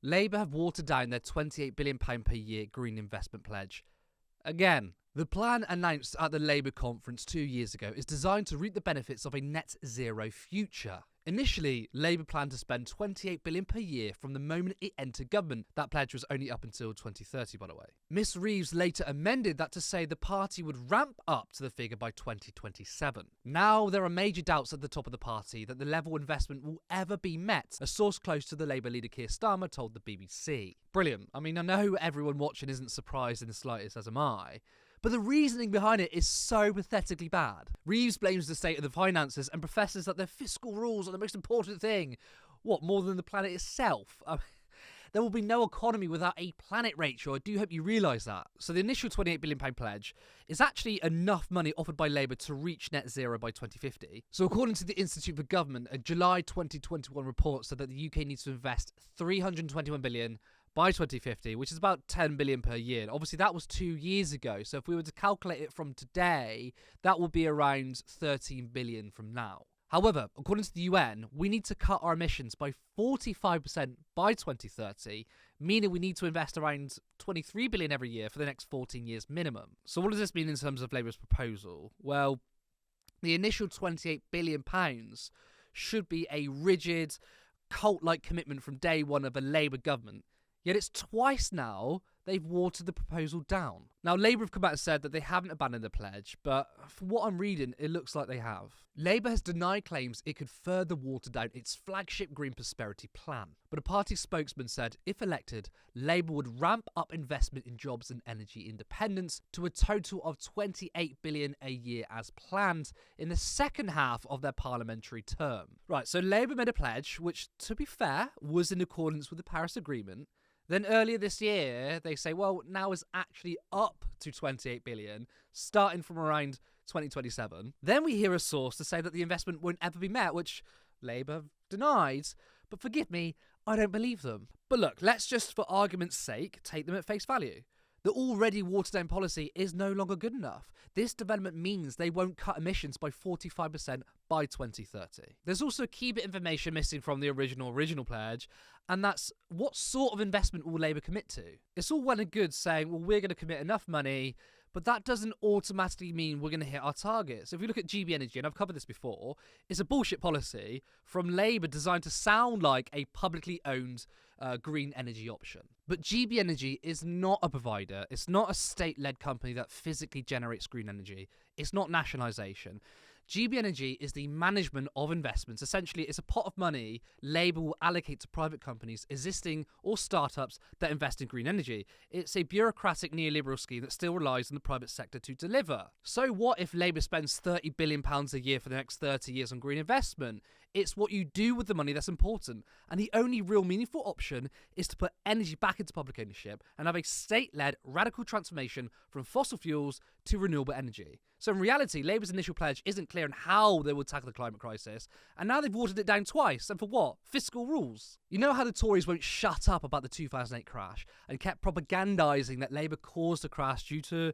Labour have watered down their £28 billion per year green investment pledge. Again, the plan announced at the Labour conference 2 years ago is designed to reap the benefits of a net zero future. Initially, Labour planned to spend £28 billion per year from the moment it entered government. That pledge was only up until 2030, by the way. Ms Reeves later amended that to say the party would ramp up to the figure by 2027. Now, there are major doubts at the top of the party that the level of investment will ever be met, a source close to the Labour leader Keir Starmer told the BBC. Brilliant. I mean, I know everyone watching isn't surprised in the slightest, as am I. But the reasoning behind it is so pathetically bad. Reeves blames the state of the finances and professes that their fiscal rules are the most important thing. What, more than the planet itself? There will be no economy without a planet, Rachel. I do hope you realise that. So the initial £28 billion pledge is actually enough money offered by Labour to reach net zero by 2050. So according to the Institute for Government, a July 2021 report said that the UK needs to invest £321 billion by 2050, which is about $10 billion per year. And obviously, that was 2 years ago. So if we were to calculate it from today, that would be around $13 billion from now. However, according to the UN, we need to cut our emissions by 45% by 2030, meaning we need to invest around $23 billion every year for the next 14 years minimum. So what does this mean in terms of Labour's proposal? Well, the initial £28 billion should be a rigid, cult-like commitment from day one of a Labour government. Yet it's twice now they've watered the proposal down. Now, Labour have come out and said that they haven't abandoned the pledge, but from what I'm reading, it looks like they have. Labour has denied claims it could further water down its flagship Green Prosperity plan. But a party spokesman said if elected, Labour would ramp up investment in jobs and energy independence to a total of £28 billion a year as planned in the second half of their parliamentary term. Right, so Labour made a pledge, which, to be fair, was in accordance with the Paris Agreement. Then earlier this year, they say, well, now is actually up to £28 billion, starting from around 2027. Then we hear a source to say that the investment won't ever be met, which Labour denied. But forgive me, I don't believe them. But look, let's just, for argument's sake, take them at face value. The already watered-down policy is no longer good enough. This development means they won't cut emissions by 45% by 2030. There's also a key bit of information missing from the original pledge, and that's what sort of investment will Labour commit to? It's all well and good saying, well, we're going to commit enough money, but that doesn't automatically mean we're going to hit our targets. If we look at GB Energy, and I've covered this before, it's a bullshit policy from Labour designed to sound like a publicly owned green energy option. But GB Energy is not a provider. It's not a state-led company that physically generates green energy. It's not nationalisation. GB Energy is the management of investments. Essentially, it's a pot of money Labour will allocate to private companies, existing or startups that invest in green energy. It's a bureaucratic neoliberal scheme that still relies on the private sector to deliver. So what if Labour spends £30 billion a year for the next 30 years on green investment? It's what you do with the money that's important. And the only real meaningful option is to put energy back into public ownership and have a state-led radical transformation from fossil fuels to renewable energy. So in reality, Labour's initial pledge isn't clear on how they will tackle the climate crisis, and now they've watered it down twice, and for what? Fiscal rules. You know how the Tories won't shut up about the 2008 crash and kept propagandising that Labour caused the crash due to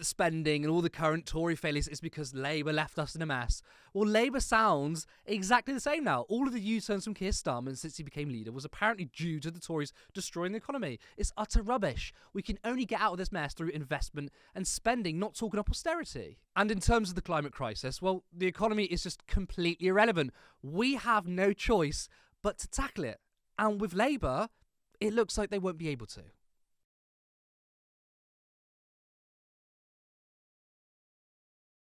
spending and all the current Tory failures is because Labour left us in a mess. Well, Labour sounds exactly the same now. All of the U-turns from Keir Starmer since he became leader was apparently due to the Tories destroying the economy. It's utter rubbish. We can only get out of this mess through investment and spending, not talking up austerity. And in terms of the climate crisis, well, the economy is just completely irrelevant. We have no choice but to tackle it. And with Labour, it looks like they won't be able to.